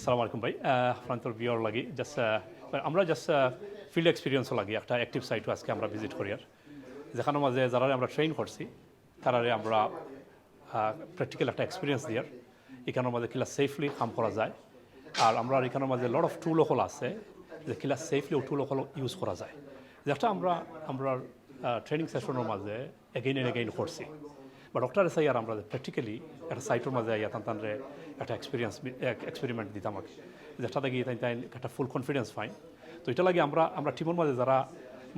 আসসালামু আলাইকুম ভাই আপনার ভিওর লাগি জাস্ট আমরা জাস্ট ফিল্ড এক্সপিরিয়েন্সও লাগি একটা অ্যাক্টিভ সাইটও আজকে আমরা ভিজিট করি আর যেখানে মাঝে যারা আমরা ট্রেন করছি তারারে আমরা প্র্যাকটিক্যাল একটা এক্সপিরিয়েন্স দিয়ার এখানের মাঝে কিলা সেফলি কাম করা যায় আর আমরা এখানের মাঝে লট অফ টুল হল আছে যে কিলা সেফলি ও টুল হল ইউজ করা যায় যেটা আমরা ট্রেনিং সেশনের মাঝে এগেইন এন্ড এগেইন করছি বা ডক্টর এসে আর আমরা প্র্যাকটিক্যালি একটা সাইটের মাঝে ইয়া তানরে একটা এক্সপেরিমেন্ট দিতাম আমাকে যেটা দেখি তাই একটা ফুল কনফিডেন্স পাই তো এটা লাগে আমরা টিমের মাঝে যারা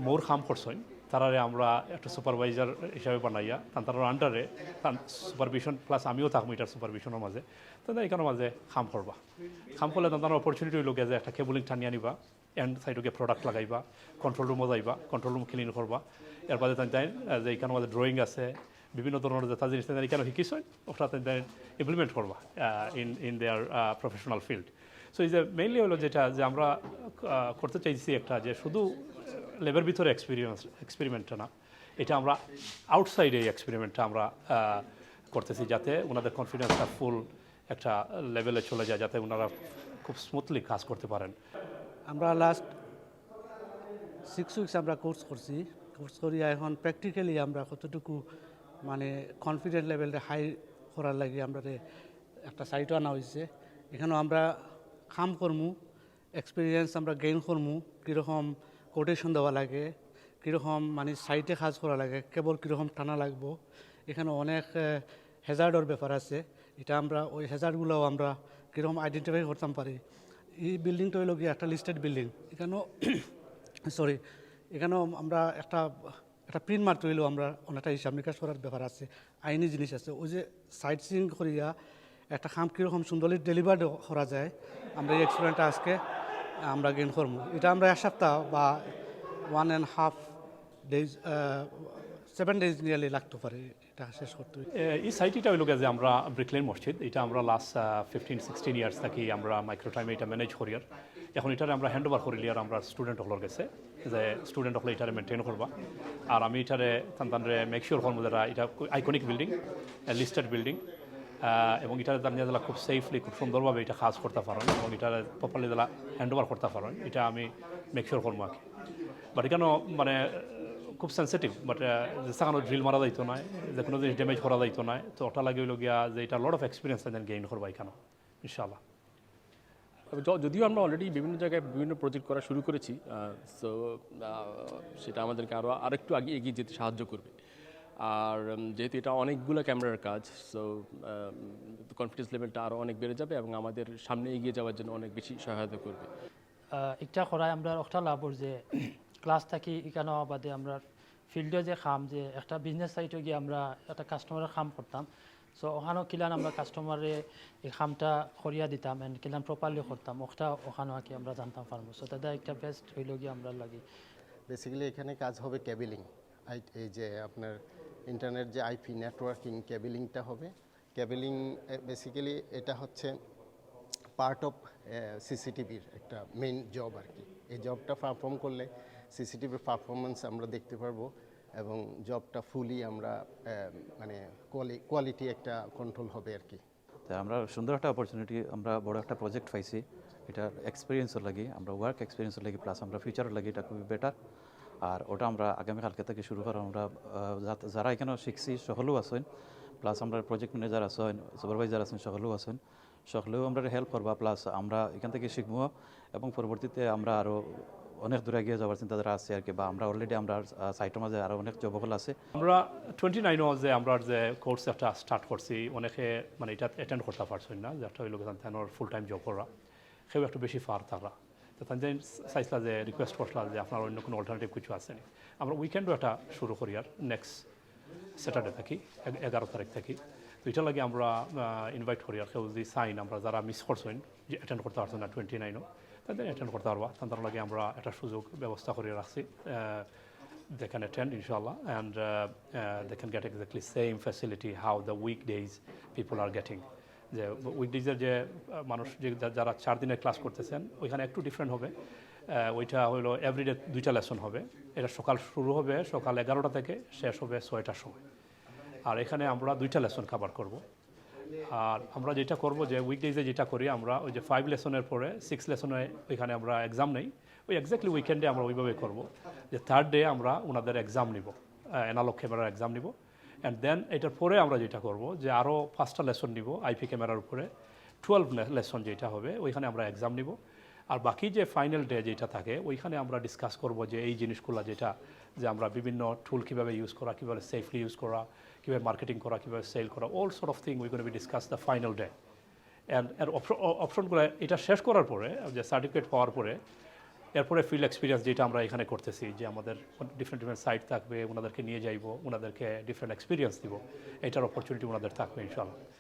মোর কাম করছেন তারারে আমরা একটা সুপারভাইজার হিসাবে বানাইয়া তার আন্ডারে তার সুপারভিশন প্লাস আমিও থাকবো এটার সুপারভিশনের মাঝে তাদের এখানের মাঝে কাম করবা কাম করলে তাদের অপরচুনিটি হইল যে একটা কেবলিং টানিয়ে আনিবা এন্ড সাইডকে প্রোডাক্ট লাগাইবা কন্ট্রোল রুমও যাইবা কন্ট্রোল রুম ক্লিন করবা এর বাদে তাই যে এখানের মাঝে ড্রয়িং আছে বিভিন্ন ধরনের যেটা জিনিস তাদের এখানে শিকিছেন ওটা তাদের ইমপ্লিমেন্ট করবা in their professional field so এই যে মেইনলি হলো যেটা যে আমরা করতে চাইছি একটা যে শুধু ল্যাবের ভিতরে এক্সপেরিমেন্টটা না এটা আমরা আউটসাইডে এই এক্সপেরিমেন্টটা আমরা করতেছি যাতে ওনাদের কনফিডেন্সটা ফুল একটা লেভেলে চলে যায় যাতে ওনারা খুব স্মুথলি কাজ করতে পারেন আমরা লাস্ট 6 উইকস আমরা কোর্স করি এখন প্র্যাকটিক্যালি আমরা কতটুকু মানে কনফিডেন্ট লেভেলটা হাই করার লাগে আমরা একটা সাইটও আনা হয়েছে এখানেও আমরা কাম করমু এক্সপিরিয়েন্স আমরা গেইন করমু কীরকম কোটেশন দেওয়া লাগে কীরকম মানে সাইটে কাজ করা লাগে কেবল কীরকম টানা লাগবো এখানে অনেক হ্যাজার্ডের ব্যাপার আছে এটা আমরা ওই হ্যাজার্ডগুলোও আমরা কীরকম আইডেন্টিফাই করতাম পারি এই বিল্ডিংটা হইল গিয়ে একটা লিস্টেড বিল্ডিং এখানেও আমরা একটা প্রিন্ট মারতে হইলেও আমরা অনেকটা হিসাব নিকাশ করার ব্যাপার আছে আইনি জিনিস আছে ওই যে সাইট সিইং করিয়া একটা খাম কীরকম সুন্দরলি ডেলিভার করা যায় আমরা এই এক্সপিরিয়েন্সটা আজকে আমরা গেইন করবো এটা আমরা এক সপ্তাহ বা 1.5 days 7 days নিয়ারলি লাগতে পারে এটা শেষ করতে এই সাইটটা হইল যে আমরা ব্রিকলেন মসজিদ এটা আমরা লাস্ট 15-16 ইয়ার্স থাকি আমরা মাইক্রো টাইমে এটা ম্যানেজ করি আর এখন এটারে আমরা হ্যান্ড ওভার করিলি আর আমরা স্টুডেন্ট হলর গেছে যে স্টুডেন্ট হলে এটারে মেনটেন করবা আর আমি এটারে তানরে মেক শিওর করবো যারা এটা আইকনিক বিল্ডিং লিস্টেড বিল্ডিং এবং এটার দাঁড়িয়ে যারা খুব সেফলি খুব সুন্দরভাবে এটা কাজ করতে পারেন এবং এটা প্রপারলি যারা হ্যান্ড ওভার করতে পারেন এটা আমি মেক শিওর করবো আর কি বাট এখানেও মানে খুব সেন্সিটিভ বাট যেখানে ড্রিল মারা যাইতো না যে কোনো জিনিস ড্যামেজ করা যাইতো না তো ওটা লাগে হইল গিয়া যে এটা লট অফ এক্সপিরিয়েন্স গেইন করবো এখানে ইনশাআল্লাহ যদিও আমরা অলরেডি বিভিন্ন জায়গায় বিভিন্ন প্রজেক্ট করা শুরু করেছি সো সেটা আমাদেরকে আরেকটু এগিয়ে যেতে সাহায্য করবে আর যেহেতু এটা অনেকগুলো ক্যামেরার কাজ সো কনফিডেন্স লেভেলটা আরও অনেক বেড়ে যাবে এবং আমাদের সামনে এগিয়ে যাওয়ার জন্য অনেক বেশি সহায়তা করবে এটা করায় আমরা একটা লাভর যে ক্লাস থাকি এখানে বাদে আমরা ফিল্ডে যে খাম যে একটা বিজনেস সাইটে গিয়ে আমরা একটা কাস্টমারের খাম করতাম সো ওখানেও কিলান আমরা কাস্টমারে এই খামটা করিয়া দিতাম অ্যান্ড কিলান প্রপারলি করতাম ওখানেও আর কি আমরা জানতাম পারবো সো তাদের একটা বেস্ট হইল গিয়ে আমরা লাগি বেসিক্যালি এখানে কাজ হবে কেবিলিং এই যে আপনার ইন্টারনেট যে আইপি নেটওয়ার্কিং কেবিলিংটা হবে কেবিলিং বেসিক্যালি এটা হচ্ছে পার্ট অফ সিসিটিভির একটা মেইন জব আর কি এই জবটা পারফর্ম করলে সিসিটিভির পারফরমেন্স আমরা দেখতে পারবো এবং জবটা ফুলি আমরা মানে কোয়ালিটি একটা কন্ট্রোল হবে আর কি তো আমরা সুন্দর একটা অপরচুনিটি আমরা বড় একটা প্রজেক্ট পাইছি এটা এক্সপিরিয়েন্সের লাগি আমরা ওয়ার্ক এক্সপিরিয়েন্সের লাগি প্লাস আমরা ফিউচারের লাগি এটা খুবই বেটার আর ওটা আমরা আগামীকালকে থেকে শুরু করা আমরা যারা এখানে শিখছি সকলেও আছেন প্লাস আমরা প্রজেক্ট ম্যানেজার আছেন সুপারভাইজার আছেন সকলেও আমরা হেল্প করবা প্লাস আমরা এখান থেকে শিখবো এবং পরবর্তীতে আমরা আরও অনেক দূরে এগিয়ে যাওয়ার চিন্তাধারা আছে আর কি বা আমরা অলরেডি আমরা সাইটের মাঝে আরও অনেক যুবকল আছে আমরা 29 যে আমরা যে কোর্স একটা স্টার্ট করছি অনেকে মানে এটা অ্যাটেন্ড করতে পারছেন না যেটা হইল তাদের ফুল টাইম জব করা সেও একটু বেশি ফার তারা তো তাদের চাইছিলা যে রিকোয়েস্ট করছিলাম যে আপনার অন্য কোনো অল্টারনেটিভ কিছু আসেনি আমরা উইকেন্ডও একটা শুরু করি আর নেক্সট স্যাটারডে থাকি 11 তারিখ থাকি তো এটা লাগে আমরা ইনভাইট করি আর কেউ যদি সাইন আমরা যারা মিস করছেন যে অ্যাটেন্ড করতে পারছেন না 29 তাদের অ্যাটেন্ড করতে পারবা তাদের লাগে আমরা একটা সুযোগ ব্যবস্থা করে রাখছি they can attend inshallah and they can get exactly same facility how the weekdays people are getting যে উইকডেজের যে মানুষ যে যারা 4 দিনের ক্লাস করতেছেন ওইখানে একটু ডিফারেন্ট হবে ওইটা হলো এভরিডে 2টা লেসন হবে এটা সকাল শুরু হবে সকাল 11টা থেকে শেষ হবে 6টার সময় আর এখানে আমরা 2টা লেসন কভার করব আর আমরা যেটা করব যে উইকডেজে যেটা করি আমরা ওই যে 5 লেসনের পরে 6 লেসনে ওইখানে আমরা এক্সাম নেই, ওই এক্স্যাক্টলি উইকেন্ডে আমরা ওইভাবে করব যে থার্ড ডে আমরা ওনাদের এক্সাম নিব, অ্যানালগ ক্যামেরার এক্সাম নিব। অ্যান্ড দেন এটার পরে আমরা যেটা করব যে আরও 5টা লেসন নিব আইপি ক্যামেরার উপরে, 12 লেসন যেটা হবে ওইখানে আমরা এক্সাম নিব। আর বাকি যে ফাইনাল ডে যেটা থাকে ওইখানে আমরা ডিসকাস করব যে এই জিনিসগুলো যেটা যে আমরা বিভিন্ন টুল কীভাবে ইউজ করা, কীভাবে সেফলি ইউজ করা, কীভাবে মার্কেটিং করা, কীভাবে সেল করা, all sort of thing we gonna be discuss the final day. And এর অপশনগুলো এটা শেষ করার পরে যে সার্টিফিকেট পাওয়ার পরে এরপরে ফিল্ড এক্সপিরিয়েন্স যেটা আমরা এখানে করতেছি যে আমাদের ডিফারেন্ট সাইট থাকবে, ওনাদেরকে নিয়ে যাইব, ওনাদেরকে ডিফারেন্ট এক্সপিরিয়েন্স দিব, এটার অপরচুনিটি ওনাদের থাকবে ইনশাআল্লাহ।